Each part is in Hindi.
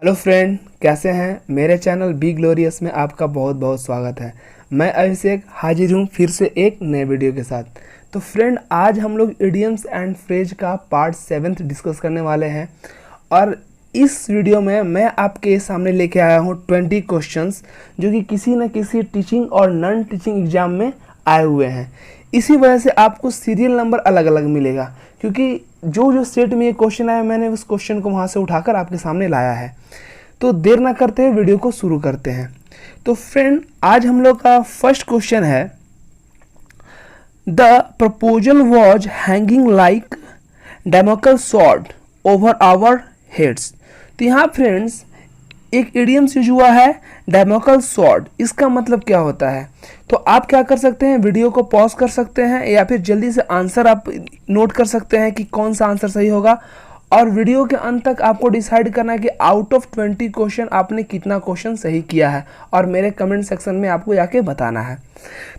हेलो फ्रेंड, कैसे हैं। मेरे चैनल बी ग्लोरियस में आपका बहुत बहुत स्वागत है। मैं अभिषेक हाजिर हूँ फिर से एक नए वीडियो के साथ। तो फ्रेंड, आज हम लोग इडियम्स एंड फ्रेज का पार्ट 7 डिस्कस करने वाले हैं और इस वीडियो में मैं आपके सामने लेके आया हूँ 20 क्वेश्चंस जो कि किसी न किसी टीचिंग और नॉन टीचिंग एग्जाम में आए हुए हैं। इसी वजह से आपको सीरियल नंबर अलग अलग मिलेगा, क्योंकि जो जो स्टेट में ये क्वेश्चन आया मैंने उस क्वेश्चन को वहाँ से उठाकर आपके सामने लाया है। तो देर ना करते हुए वीडियो को शुरू करते हैं। तो फ्रेंड, आज हम लोग का फर्स्ट क्वेश्चन है, the proposal was hanging like Damocles sword over our heads. तो यहाँ फ्रेंड्स एक इडियम्स यूज हुआ है, डेमोकल स्वॉर्ड। इसका मतलब क्या होता है? तो आप क्या कर सकते हैं, वीडियो को पॉज कर सकते हैं या फिर जल्दी से आंसर आप नोट कर सकते हैं कि कौन सा आंसर सही होगा, और वीडियो के अंत तक आपको डिसाइड करना है कि आउट ऑफ 20 क्वेश्चन आपने कितना क्वेश्चन सही किया है और मेरे कमेंट सेक्शन में आपको जाके बताना है।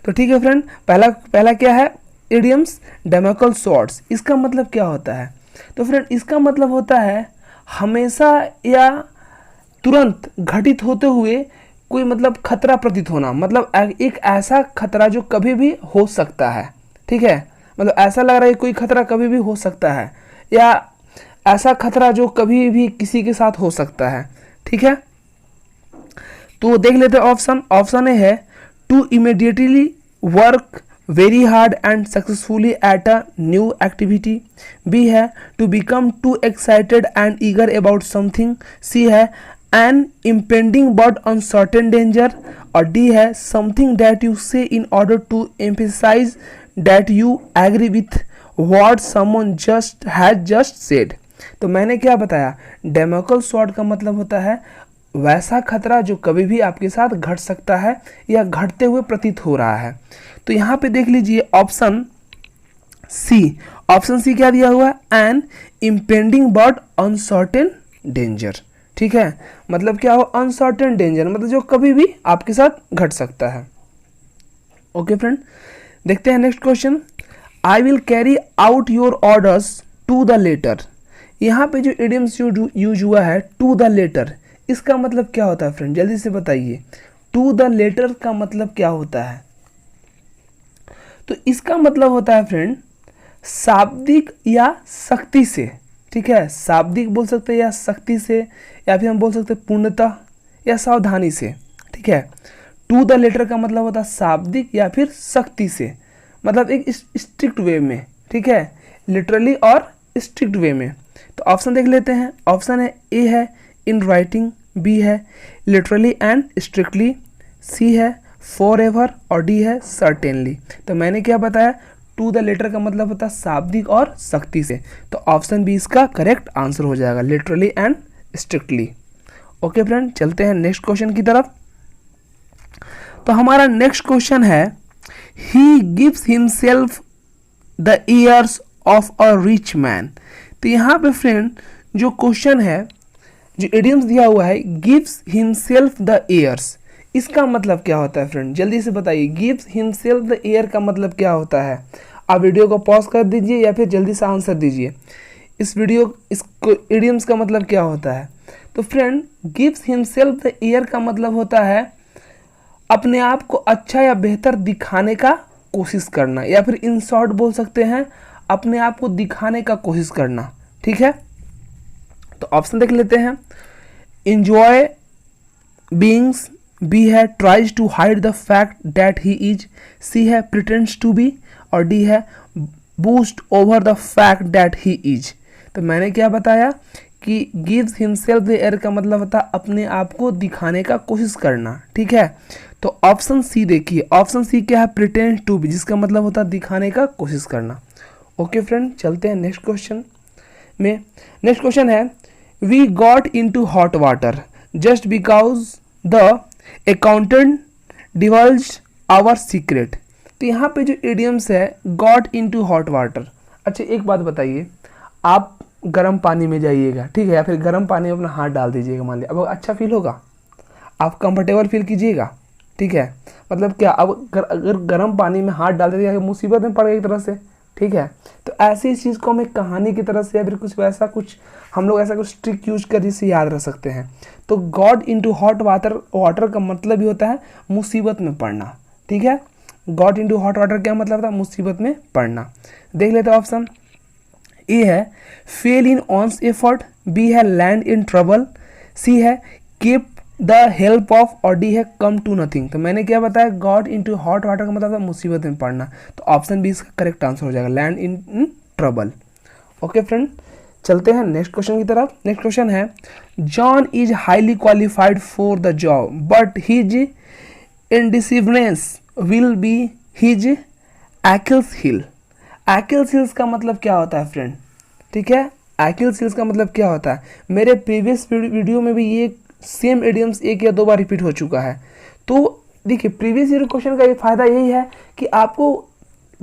तो ठीक है फ्रेंड, पहला क्या है, इडियम्स डेमोकल स्वॉर्ड्स। इसका मतलब क्या होता है? तो फ्रेंड इसका मतलब होता है हमेशा या तुरंत घटित होते हुए कोई मतलब खतरा प्रतीत होना, मतलब एक ऐसा खतरा जो कभी भी हो सकता है। ठीक है, मतलब ऐसा लग रहा है कोई खतरा कभी भी हो सकता है, या ऐसा खतरा जो कभी भी किसी के साथ हो सकता है। ठीक है, तो देख लेते हैं ऑप्शन। ऑप्शन ए है to immediately work very hard and successfully at a new activity. B है to become too excited and eager about something. C है an impending but uncertain danger. और डी है something that you say in order to emphasise that you agree with what someone just has just said. तो मैंने क्या बताया, डेमोकल स्वॉर्ड का मतलब होता है वैसा खतरा जो कभी भी आपके साथ घट सकता है या घटते हुए प्रतीत हो रहा है। तो यहाँ पे देख लीजिए ऑप्शन सी। ऑप्शन सी क्या दिया हुआ है, an impending but uncertain danger. ठीक है, मतलब क्या हो, अनसर्टेन डेंजर मतलब जो कभी भी आपके साथ घट सकता है। ओके फ्रेंड, देखते हैं next question. I will carry out your orders to the letter. यहाँ पे जो इडियम्स यूज हुआ है टू द लेटर, इसका मतलब क्या होता है फ्रेंड, जल्दी से बताइए। टू द लेटर का मतलब क्या होता है? तो इसका मतलब होता है फ्रेंड शाब्दिक या सख्ती से। ठीक है, शाब्दिक बोल सकते हैं या सख्ती से, या फिर हम बोल सकते हैं पूर्णतः या सावधानी से। ठीक है, टू द लेटर का मतलब होता है शाब्दिक या फिर सख्ती से, मतलब एक स्ट्रिक्ट वे में। ठीक है, लिटरली और स्ट्रिक्ट वे में। तो ऑप्शन देख लेते हैं। ऑप्शन है ए है इन राइटिंग, बी है लिटरली एंड स्ट्रिक्टली, सी है फॉर एवर और डी है सर्टेनली। तो मैंने क्या बताया, टू द लेटर का मतलब होता है शाब्दिक और सख्ती से। तो ऑप्शन बी इसका करेक्ट आंसर हो जाएगा, literally and strictly. Okay friend, चलते हैं नेक्स्ट क्वेश्चन की तरफ। तो हमारा नेक्स्ट क्वेश्चन है, he gives himself the years of a rich man. तो यहाँ पे फ्रेंड जो क्वेश्चन है, जो इडियम्स दिया हुआ है, गिव्स हिमसेल्फ द ईयर्स, इसका मतलब क्या होता है फ्रेंड, जल्दी से बताइए। गिव्स हिमसेल्फ द ईयर का मतलब क्या होता है? आप वीडियो को पॉज कर दीजिए या फिर जल्दी से आंसर दीजिए। इस इडियम्स का मतलब क्या होता है? तो friend gives himself the year का मतलब होता है अपने आप को अच्छा या बेहतर दिखाने का कोशिश करना, या फिर इन शॉर्ट बोल सकते हैं अपने आप को दिखाने का कोशिश करना। ठीक है, तो ऑप्शन देख लेते हैं। इंजॉय बीइंग्स, बी है tries to hide the fact that he is, C है प्रिटेंड्स टू बी और डी है boast over the fact that he is. तो मैंने क्या बताया कि गिव्स हिमसेल्फ द ईयर का मतलब होता है अपने आप को दिखाने का कोशिश करना। ठीक है, तो ऑप्शन सी देखिए, ऑप्शन सी क्या है, प्रिटेंड टू बी, जिसका मतलब होता है दिखाने का कोशिश करना। ओके फ्रेंड, चलते हैं नेक्स्ट क्वेश्चन में। नेक्स्ट क्वेश्चन है, we got into hot water just because the accountant divulged our secret. तो यहाँ पे जो इडियम्स है गॉट इनटू हॉट वाटर। अच्छा एक बात बताइए, आप गर्म पानी में जाइएगा, ठीक है, या फिर गर्म पानी में अपना हाथ डाल दीजिएगा, मान लिया, अब अच्छा फील होगा, आप कंफर्टेबल फील कीजिएगा। ठीक है, मतलब क्या, अब अगर गर्म पानी में हाथ डाल दीजिएगा मुसीबत में पड़ गई एक तरह से, ठीक है। तो ऐसी इस चीज़ को हम एक कहानी की तरह से या फिर कुछ वैसा कुछ हम लोग ऐसा कुछ ट्रिक यूज कर जिससे याद रख सकते हैं। तो God into hot water, water का मतलब ही होता है मुसीबत में पड़ना, ठीक है। गॉड इनटू हॉट वाटर क्या मतलब था, मुसीबत में पड़ना। देख लेते हैं ऑप्शन। ए है फेल इन ऑन्स एफर्ट, बी है लैंड इन ट्रबल, सी है कीप द हेल्प ऑफ, और डी है कम टू नथिंग। तो मैंने क्या बताया, गॉड इनटू हॉट वाटर का मतलब है मुसीबत में पड़ना, तो ऑप्शन बी इसका करेक्ट आंसर हो जाएगा, land in trouble. Okay friend, चलते हैं नेक्स्ट क्वेश्चन की तरफ। नेक्स्ट क्वेश्चन है John is highly qualified for the job but his indecisiveness will be his Achilles heel. Achilles heels का मतलब क्या होता है फ्रेंड, ठीक है। एक्ल्स हील्स का मतलब क्या होता है, मेरे प्रीवियस वीडियो में भी ये सेम इडियम्स एक या दो बार रिपीट हो चुका है। तो देखिए प्रीवियस ईयर क्वेश्चन का ये फायदा यही है कि आपको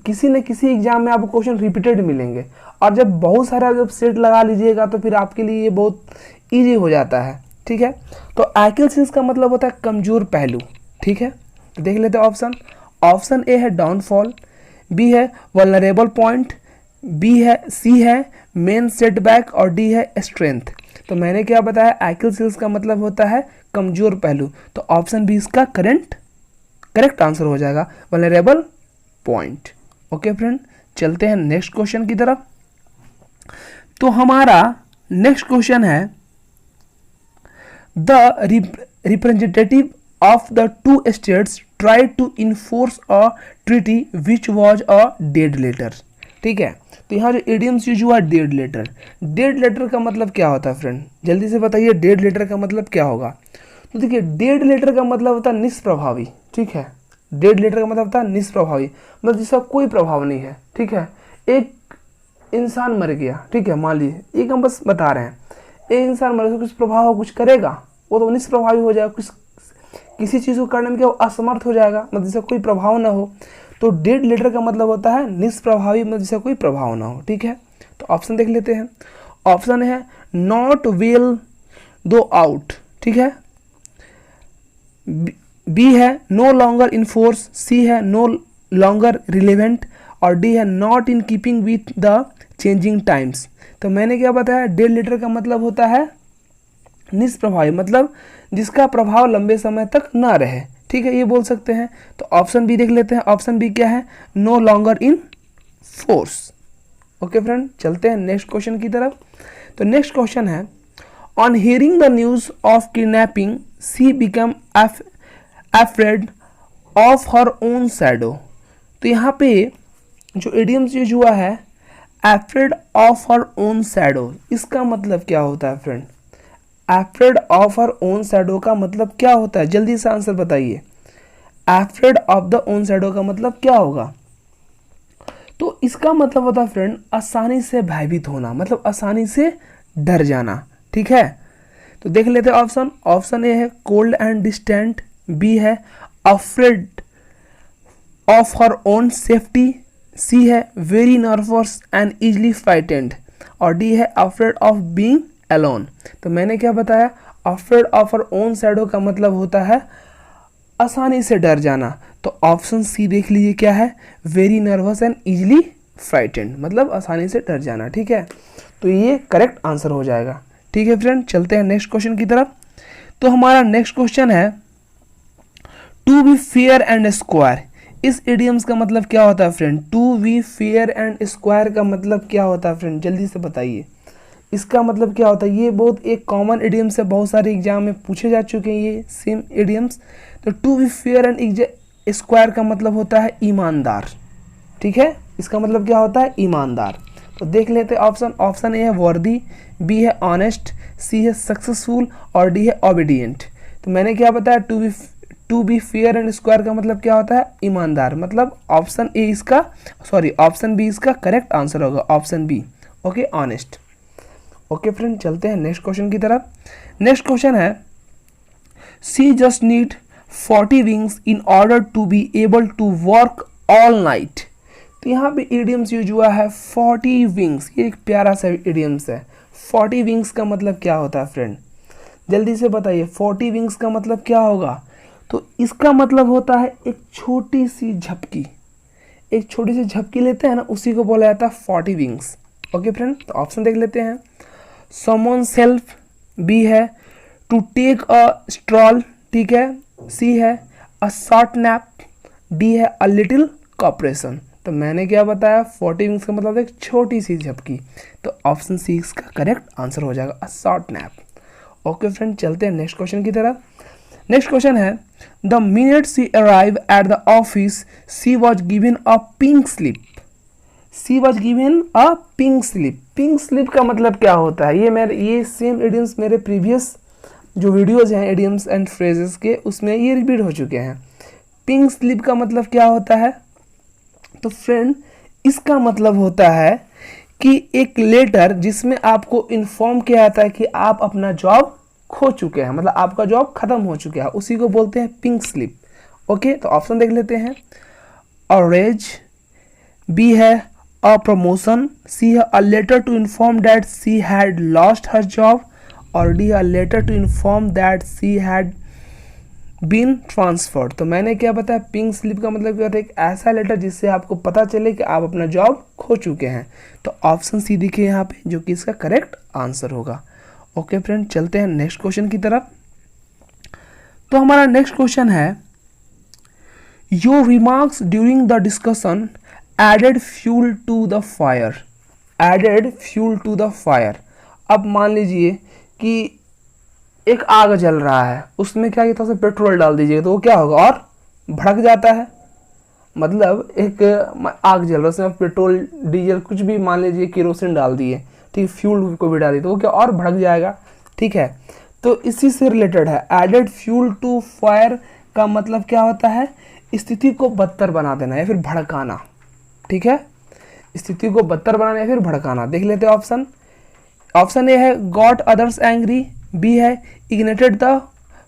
किसी न किसी एग्जाम में आपको क्वेश्चन रिपीटेड मिलेंगे, और जब बहुत सारा जब सेट लगा लीजिएगा तो फिर आपके लिए ये बहुत ईजी हो जाता है, ठीक है। तो एक्ल्स हील्स का मतलब होता है कमजोर पहलू, ठीक है। तो देख लेते हैं ऑप्शन। ऑप्शन ए है डाउनफॉल, बी है वल्नरेबल पॉइंट, सी है मेन सेटबैक, और डी है स्ट्रेंथ। तो मैंने क्या बताया, एक्ल्स हील्स का मतलब होता है कमजोर पहलू, तो ऑप्शन बी इसका करेक्ट आंसर हो जाएगा, वल्नरेबल पॉइंट। ओके फ्रेंड, चलते हैं नेक्स्ट क्वेश्चन की तरफ। तो हमारा नेक्स्ट क्वेश्चन है the representative of the two states tried to enforce a treaty which was a dead letter, ठीक है। तो यहाँ जो इडियम्स यूज हुआ डेड लेटर, डेड लेटर का मतलब क्या होता है फ्रेंड, जल्दी से बताइए डेड लेटर का मतलब क्या होगा। तो देखिए डेड लेटर का मतलब होता है निष्प्रभावी, ठीक है। डेड लेटर का मतलब होता है निष्प्रभावी, मतलब जिसका कोई प्रभाव नहीं है, ठीक है। एक इंसान मर गया, ठीक है, मान लीजिए, एक हम बस बता रहे हैं, एक इंसान मर गया, कुछ प्रभाव हो, कुछ करेगा, वो तो निष्प्रभावी हो जाएगा, कुछ किसी चीज़ को करने में क्या असमर्थ हो जाएगा, मतलब जिसका कोई प्रभाव ना हो। तो डेड लेटर का मतलब होता है निष्प्रभावी, मतलब जिसका कोई प्रभाव ना हो, ठीक है। तो ऑप्शन देख लेते हैं। ऑप्शन है नॉट वेल दो आउट, ठीक है। बी है नो लॉन्गर इन फोर्स, सी है नो लॉन्गर रिलेवेंट, और डी है not in keeping with the changing times. तो मैंने क्या बताया, डेड लेटर का मतलब होता है निष्प्रभावी, मतलब जिसका प्रभाव लंबे समय तक ना रहे, ठीक है, ये बोल सकते हैं। तो ऑप्शन बी देख लेते हैं। ऑप्शन बी क्या है, no longer in force. Okay friend, चलते हैं नेक्स्ट क्वेश्चन की तरफ। तो नेक्स्ट क्वेश्चन है on hearing the news of kidnapping she become afraid of her own shadow. तो यहाँ पे जो इडियम्स यूज हुआ है afraid of her own shadow, इसका मतलब क्या होता है friend, afraid of her own shadow का मतलब क्या होता है, जल्दी से आंसर बताइए। Afraid of the own shadow का मतलब क्या होगा, तो इसका मतलब होता है फ्रेंड आसानी से भयभीत होना, मतलब आसानी से डर जाना, ठीक है। तो देख लेते हैं ऑप्शन। ऑप्शन ए है कोल्ड एंड डिस्टेंट, बी है afraid of her own safety, C है very nervous and easily frightened, और डी है अफ्रेड ऑफ बीइंग अलोन। तो मैंने क्या बताया, afraid of her own shadow का मतलब होता है आसानी से डर जाना, तो ऑप्शन सी देख लीजिए क्या है, very nervous and easily frightened, मतलब आसानी से डर जाना, ठीक है। तो ये करेक्ट आंसर हो जाएगा, ठीक है फ्रेंड। चलते हैं नेक्स्ट क्वेश्चन की तरफ। तो हमारा नेक्स्ट क्वेश्चन है to be fair and square. इस इडियम्स का मतलब क्या होता है friend, to be fair and square का मतलब क्या होता है फ्रेंड, जल्दी से बताइए, इसका मतलब क्या होता है। ये बहुत एक कॉमन इडियम्स है, बहुत सारे एग्जाम में पूछे जा चुके हैं ये सेम इडियम्स। तो to be fair and square का मतलब होता है ईमानदार, ठीक है, इसका मतलब क्या होता है ईमानदार। तो देख लेते हैं ऑप्शन। ऑप्शन ए है वर्दी, बी है ऑनेस्ट, सी है सक्सेसफुल, और डी है ओबीडियंट। तो मैंने क्या बताया, to be fair and square का मतलब क्या होता है ईमानदार, मतलब ऑप्शन ए इसका ऑप्शन बी इसका करेक्ट आंसर होगा, option B, okay, honest. Okay friend, चलते हैं नेक्स्ट क्वेश्चन की तरफ। नेक्स्ट क्वेश्चन है she just need 40 winks in order to be able to work all night. तो यहाँ पे इडियम्स यूज हुआ है 40 विंग्स, ये एक प्यारा सा इडियम्स है। 40 विंग्स का मतलब क्या होता है फ्रेंड, जल्दी से बताइए, 40 विंग्स का मतलब क्या होगा। तो इसका मतलब होता है एक छोटी सी झपकी, एक छोटी सी झपकी लेते हैं ना, उसी को बोला जाता है 40 विंग्स। ओके फ्रेंड, तो ऑप्शन देख लेते हैं। समवन सेल्फ, बी है टू टेक अ स्ट्रॉल, ठीक है, सी है अ शॉर्ट नैप, डी है अ लिटिल कॉपरेशन। तो मैंने क्या बताया, 40 विंग्स का मतलब एक छोटी सी झपकी, तो ऑप्शन सी इसका करेक्ट आंसर हो जाएगा, a short nap. Okay friend, चलते हैं नेक्स्ट क्वेश्चन की तरफ। नेक्स्ट क्वेश्चन है, the minute she arrive at the office she was given a pink slip. She was given a pink slip. Pink slip का मतलब क्या होता है, ये सेम इडियम्स मेरे प्रीवियस जो वीडियोज हैं इडियम्स एंड फ्रेजेस के, उसमें ये रिपीट हो चुके हैं। पिंक स्लिप का मतलब क्या होता है, तो फ्रेंड इसका मतलब होता है कि एक लेटर जिसमें आपको इन्फॉर्म किया जाता है कि आप अपना जॉब खो चुके हैं, मतलब आपका जॉब खत्म हो चुका है, उसी को बोलते हैं पिंक स्लिप। ओके, तो ऑप्शन देख लेते हैं। ऑरेंज, बी है अ प्रमोशन, सी है a letter to inform that she had lost her job, और D a letter to inform that she had been transferred. तो मैंने क्या बताया, पिंक स्लिप का मतलब क्या होता है, एक ऐसा लेटर जिससे आपको पता चले कि आप अपना जॉब खो चुके हैं। तो ऑप्शन सी दिखे यहाँ पे, जो कि इसका करेक्ट आंसर होगा। ओके फ्रेंड, चलते हैं नेक्स्ट क्वेश्चन की तरफ। तो हमारा नेक्स्ट क्वेश्चन है, your remarks during the discussion added fuel to the fire. Added fuel to the fire. अब मान लीजिए कि एक आग जल रहा है, उसमें क्या किया, थोड़ा सा पेट्रोल डाल दीजिएगा तो वो क्या होगा, और भड़क जाता है। मतलब एक आग जल रहा है, उसमें पेट्रोल डीजल कुछ भी, मान लीजिए केरोसिन डाल दिए, ठीक, फ्यूल को भी डाल दिए, तो वो क्या और भड़क जाएगा। ठीक है, तो इसी से रिलेटेड है। एडेड फ्यूल टू फायर का मतलब क्या होता है, स्थिति को बदतर बना देना या फिर भड़काना। ठीक है, स्थिति को बदतर बनाना या फिर भड़काना। देख लेते हैं ऑप्शन। ऑप्शन ए है गॉट अदर्स एंग्री, बी है ignited the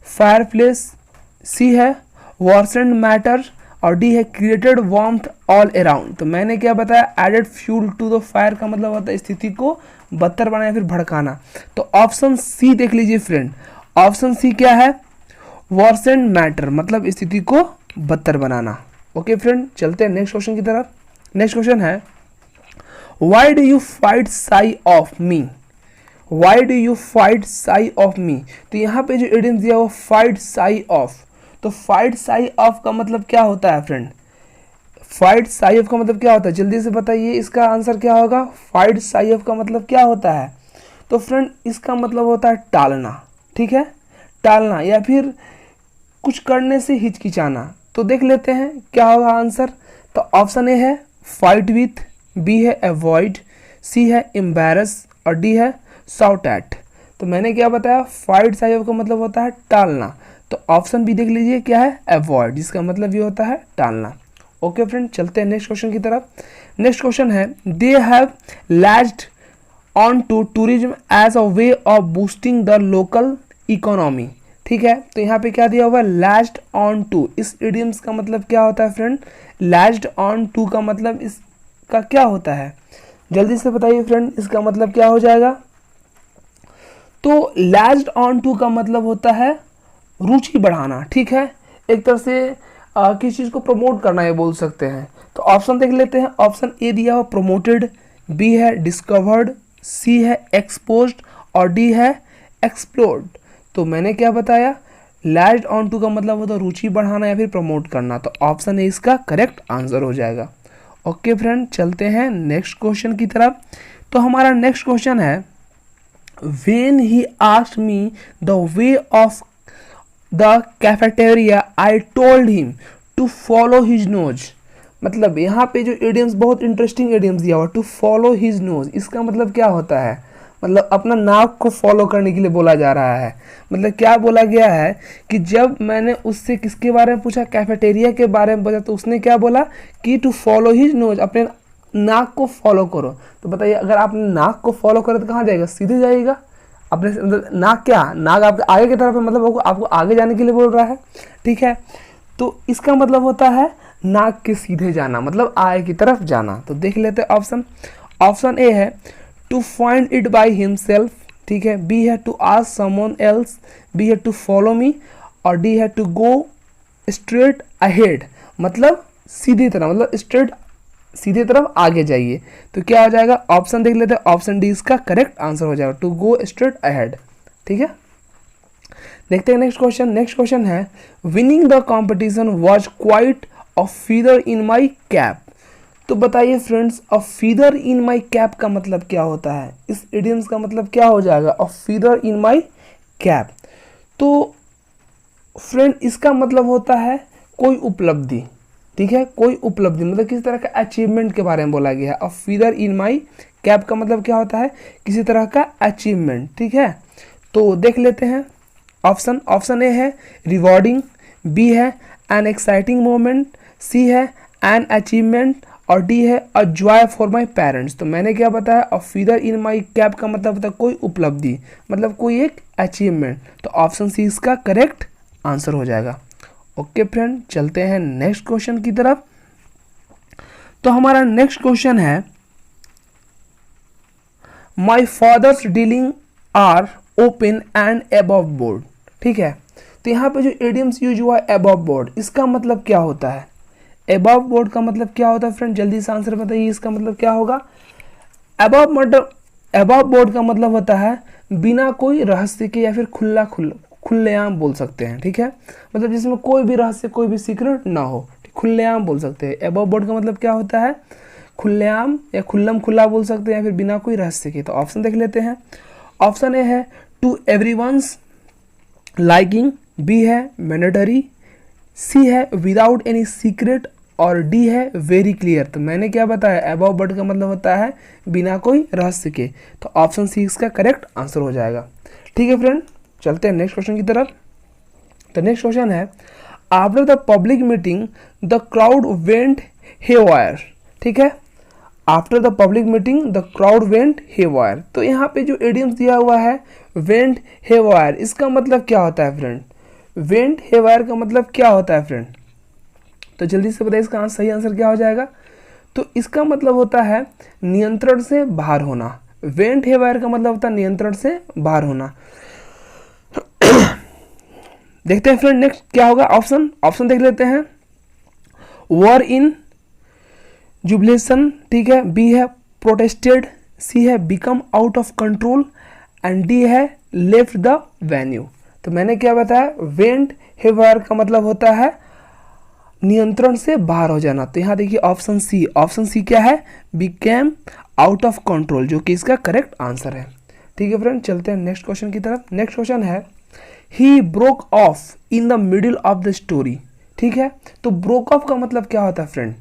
fireplace, C है वर्सेंड मैटर, और डी है क्रिएटेड वार्मथ ऑल अराउंड। तो मैंने क्या बताया, added fuel to the fire का मतलब होता है स्थिति को बदतर बनाना या फिर भड़काना। तो ऑप्शन सी देख लीजिए फ्रेंड, ऑप्शन सी क्या है, वर्सेंड मैटर, मतलब स्थिति को बदतर बनाना। ओके फ्रेंड, चलते हैं नेक्स्ट क्वेश्चन की तरफ। नेक्स्ट क्वेश्चन है, why do you fight sigh of me. Why do you fight sigh of me. तो यहाँ पे जो इडियम दिया वो फाइट साई ऑफ। तो फाइट साई ऑफ का मतलब क्या होता है फ्रेंड, फाइट साई ऑफ का मतलब क्या होता है, जल्दी से बताइए, इसका आंसर क्या होगा। फाइट साई ऑफ का मतलब क्या होता है, तो फ्रेंड इसका मतलब होता है टालना। ठीक है, टालना या फिर कुछ करने से हिचकिचाना। तो देख लेते हैं क्या होगा आंसर। तो ऑप्शन ए है फाइट विथ, बी है अवॉइड, सी है एम्बैरस, और डी है शाउट एट। तो मैंने क्या बताया, फाइट साई ऑफ का मतलब होता है टालना। तो ऑप्शन बी देख लीजिए क्या है, अवॉइड, जिसका मतलब ये होता है टालना। ओके फ्रेंड, चलते हैं नेक्स्ट क्वेश्चन की तरफ। नेक्स्ट क्वेश्चन है, they have latched on to tourism as a way of boosting the local economy. ठीक है, तो यहाँ पे क्या दिया हुआ है, लैज्ड ऑन टू। इस इडियम्स का मतलब क्या होता है फ्रेंड, लैज्ड ऑन टू का मतलब इसका क्या होता है, जल्दी से बताइए फ्रेंड, इसका मतलब क्या हो जाएगा। तो लैज्ड ऑन टू का मतलब होता है रुचि बढ़ाना। ठीक है, एक तरह से किसी चीज़ को प्रमोट करना ये बोल सकते हैं। तो ऑप्शन देख लेते हैं। ऑप्शन ए दिया हुआ प्रमोटेड, बी है डिस्कवर्ड, सी है एक्सपोज्ड, और डी है एक्सप्लोर्ड। तो मैंने क्या बताया, लैज्ड ऑन टू का मतलब होता है रुचि बढ़ाना या फिर प्रमोट करना। तो ऑप्शन ए इसका करेक्ट आंसर हो जाएगा। ओके फ्रेंड, चलते हैं नेक्स्ट क्वेश्चन की तरफ। तो हमारा नेक्स्ट क्वेश्चन है, when he asked me the way of the cafeteria I told him to follow his nose। मतलब यहाँ पे जो इडियम्स बहुत इंटरेस्टिंग इडियम्स दिया हुआ, टू फॉलो हिज नोज, इसका मतलब क्या होता है, मतलब अपना नाक को फॉलो करने के लिए बोला जा रहा है। मतलब क्या बोला गया है कि जब मैंने उससे किसके बारे में पूछा, कैफेटेरिया के बारे में पूछा, तो उसने क्या बोला कि टू फॉलो हिज नोज, अपने नाक को फॉलो करो। तो बताइए, अगर आप नाक को फॉलो करें तो कहाँ जाएगा, सीधे जाएगा। अपने नाक, क्या नाक आपके आगे की तरफ है, मतलब आपको आगे जाने के लिए बोल रहा है। ठीक है, तो इसका मतलब होता है नाक के सीधे जाना, मतलब आगे की तरफ जाना। तो देख लेते हैं ऑप्शन। ऑप्शन ए है to find it by himself, ठीक है, बी है to ask someone else, B है टू फॉलो मी, और डी है टू गो स्ट्रेट अहेड, मतलब सीधी तरह, मतलब स्ट्रेट सीधे तरफ आगे जाइए। तो क्या हो जाएगा, ऑप्शन देख लेते हैं, ऑप्शन डी इसका करेक्ट आंसर हो जाएगा, टू गो स्ट्रेट अहेड। ठीक है, देखते हैं नेक्स्ट क्वेश्चन। नेक्स्ट क्वेश्चन है, winning the competition was quite a feather in my cap. तो बताइए फ्रेंड्स, अ फीदर इन माई कैप का मतलब क्या होता है, इस इडियम्स का मतलब क्या हो जाएगा, अ फीदर इन माई कैप। तो फ्रेंड इसका मतलब होता है कोई उपलब्धि। ठीक है, कोई उपलब्धि मतलब किसी तरह का अचीवमेंट के बारे में बोला गया है। अ फीदर इन माई कैप का मतलब क्या होता है, किसी तरह का अचीवमेंट। ठीक है, तो देख लेते हैं ऑप्शन। ऑप्शन ए है रिवॉर्डिंग, बी है एन एक्साइटिंग मोमेंट, सी है एन अचीवमेंट और डी है a joy for my parents. तो मैंने क्या बताया, अ फीदर इन माई कैप का मतलब होता है कोई उपलब्धि, मतलब कोई एक अचीवमेंट। तो ऑप्शन सी इसका करेक्ट आंसर हो जाएगा। ओके फ्रेंड, चलते हैं नेक्स्ट क्वेश्चन की तरफ। तो हमारा नेक्स्ट क्वेश्चन है, my father's dealing are open and above board. ठीक है, तो यहाँ पे जो इडियम्स यूज हुआ है अबव बोर्ड, इसका मतलब क्या होता है, अबव बोर्ड का मतलब क्या होता है फ्रेंड, जल्दी से आंसर बताइए, इसका मतलब क्या होगा। अबव मतलब, अबव बोर्ड का मतलब होता है बिना कोई रहस्य के या फिर खुलेआम बोल सकते हैं। ठीक है, मतलब जिसमें कोई भी रहस्य, कोई भी सीक्रेट ना हो, खुलेआम बोल सकते हैं। अबव बोर्ड का मतलब क्या होता है, खुलेआम या खुल्लम खुल्ला बोल सकते हैं या फिर बिना कोई रहस्य के। तो ऑप्शन देख लेते हैं। ऑप्शन ए है टू एवरीवन्स लाइकिंग, बी है मैंडेटरी, सी है विदाउट एनी सीक्रेट और डी है वेरी क्लियर। तो मैंने क्या बताया, अबव बोर्ड का मतलब होता है बिना कोई रहस्य के। तो ऑप्शन सी इसका करेक्ट आंसर हो जाएगा। ठीक है फ्रेंड, चलते हैं नेक्स्ट क्वेश्चन की तरफ। तो नेक्स्ट क्वेश्चन है, after the public meeting the crowd went haywire. ठीक है, after the public meeting the crowd went haywire. तो यहाँ पे जो इडियम्स दिया हुआ है वेंट हेवायर, इसका मतलब क्या होता है फ्रेंड, वेंट हेवायर का मतलब क्या होता है फ्रेंड, तो जल्दी से बताइए इसका सही आंसर क्या हो जाएगा। तो इसका मतलब होता है नियंत्रण से बाहर होना। वेंट हेवायर का मतलब होता है नियंत्रण से बाहर होना। देखते हैं फ्रेंड नेक्स्ट क्या होगा। ऑप्शन, ऑप्शन देख लेते हैं। वॉर इन जुबिलेशन, ठीक है, बी है प्रोटेस्टेड, सी है become out of control and D है लेफ्ट द वेन्यू। तो मैंने क्या बताया, वेंट हेवायर का मतलब होता है नियंत्रण से बाहर हो जाना। तो यहाँ देखिए ऑप्शन सी, ऑप्शन सी क्या है, बिकेम आउट ऑफ कंट्रोल, जो कि इसका करेक्ट आंसर है। ठीक है फ्रेंड, चलते हैं नेक्स्ट क्वेश्चन की तरफ। नेक्स्ट क्वेश्चन है, he broke of in the middle of the story. ठीक है, तो ब्रोक ऑफ का मतलब क्या होता है फ्रेंड,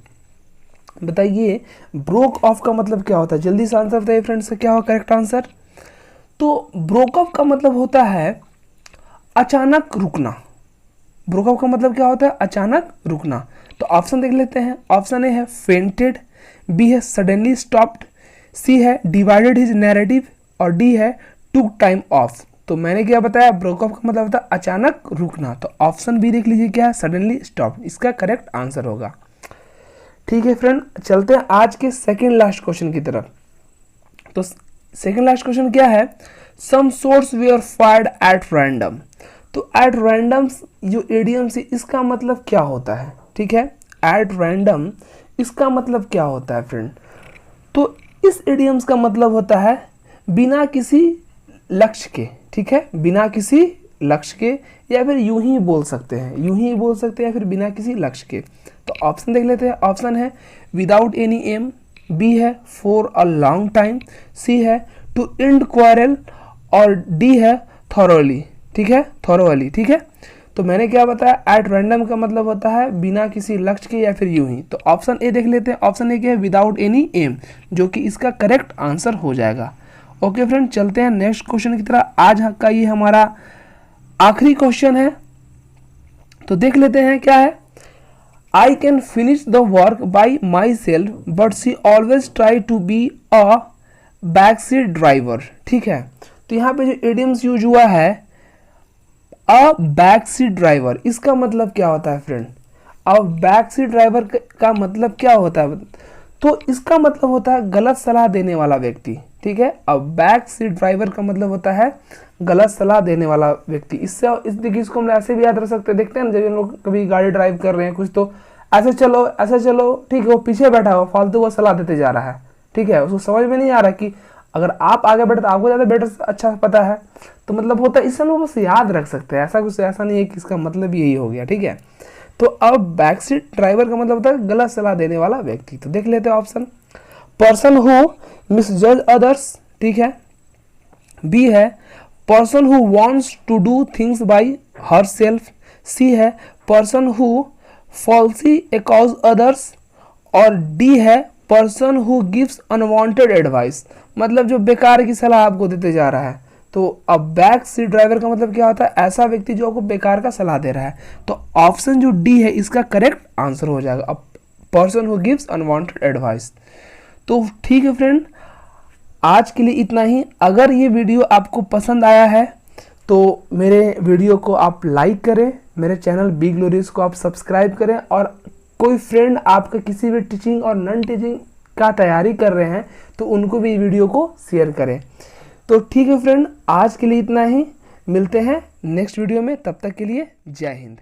बताइए ब्रोक ऑफ का मतलब क्या होता है, जल्दी से आंसर बताइए फ्रेंड्स, क्या होगा करेक्ट आंसर। तो ब्रोक ऑफ का मतलब होता है अचानक रुकना। ब्रोक ऑफ का मतलब क्या होता है, अचानक रुकना। तो ऑप्शन देख लेते हैं। ऑप्शन ए है फेंटेड, बी है सडनली स्टॉप्ड, सी है डिवाइडेड हिज नैरेटिव और डी है टुक टाइम ऑफ। तो मैंने क्या बताया, ब्रोक ऑफ का मतलब होता है अचानक रुकना। तो ऑप्शन बी देख लीजिए क्या है, सडनली स्टॉप्ड, इसका करेक्ट आंसर होगा। ठीक है फ्रेंड, चलते हैं आज के सेकेंड लास्ट क्वेश्चन की तरफ। तो सेकेंड लास्ट क्वेश्चन क्या है, some shots were fired at random. तो एट रैंडम जो इडियम से इसका मतलब क्या होता है, ठीक है, एट रैंडम इसका मतलब क्या होता है फ्रेंड। तो इस इडियम्स का मतलब होता है बिना किसी लक्ष्य के। ठीक है, बिना किसी लक्ष्य के, या फिर यूं ही बोल सकते हैं, यूं ही बोल सकते हैं, या फिर बिना किसी लक्ष्य के। तो ऑप्शन देख लेते हैं। ऑप्शन है विदाउट एनी एम, बी है फॉर अ लॉन्ग टाइम, सी है टू एंड क्वारल और डी है थॉरोली। ठीक है, थॉरोली। ठीक है, तो मैंने क्या बताया, एट रैंडम का मतलब होता है बिना किसी लक्ष्य के या फिर यूं ही। तो ऑप्शन ए देख लेते हैं। ऑप्शन ए क्या है, विदाउट एनी एम, जो कि इसका करेक्ट आंसर हो जाएगा। ओके फ्रेंड, चलते हैं नेक्स्ट क्वेश्चन की तरह। आज का ये हमारा आखिरी क्वेश्चन है, तो देख लेते हैं क्या है। I can finish the work by myself but she always try to be a back seat driver. ठीक है, तो यहाँ पे जो इडियम्स यूज हुआ है अ बैक सीट ड्राइवर, इसका मतलब क्या होता है फ्रेंड, अ बैक सीट ड्राइवर का मतलब क्या होता है, तो इसका मतलब होता है गलत सलाह देने वाला व्यक्ति। ठीक है, अब बैक सीट ड्राइवर का मतलब होता है गलत सलाह देने वाला व्यक्ति। इससे देखिए इसको हम ऐसे भी याद रख सकते हैं, देखते हैं जब हम लोग कभी गाड़ी ड्राइव कर रहे हैं कुछ, तो ऐसे चलो ऐसे चलो, ठीक है, वो पीछे बैठा हुआ फालतू को सलाह देते जा रहा है, ठीक है, उसको समझ में नहीं आ रहा कि अगर आप आगे बढ़े तो आपको ज़्यादा बेटर अच्छा पता है। तो मतलब होता है, इससे हम लोग बस याद रख सकते हैं, ऐसा कुछ ऐसा नहीं है कि इसका मतलब यही हो गया, ठीक है। तो अब बैक सीट ड्राइवर का मतलब होता है गलत सलाह देने वाला व्यक्ति। तो देख लेते हैं option. Person who misjudge others, ठीक है। बी है person who wants to do things by herself. C है person who falsely accuse others. और डी है person who gives unwanted advice, मतलब जो बेकार की सलाह आपको देते जा रहा है। तो अब बैक सीट ड्राइवर का मतलब क्या होता है, ऐसा व्यक्ति जो आपको बेकार का सलाह दे रहा है। तो ऑप्शन जो डी है इसका करेक्ट आंसर हो जाएगा, अब person who gives unwanted advice. तो ठीक है फ्रेंड, आज के लिए इतना ही। अगर ये वीडियो आपको पसंद आया है तो मेरे वीडियो को आप लाइक करें, मेरे चैनल बी ग्लोरियस को आप सब्सक्राइब करें, और कोई फ्रेंड आपका किसी भी टीचिंग और नॉन टीचिंग का तैयारी कर रहे हैं तो उनको भी वीडियो को शेयर करें। तो ठीक है फ्रेंड, आज के लिए इतना ही, मिलते हैं नेक्स्ट वीडियो में, तब तक के लिए जय हिंद।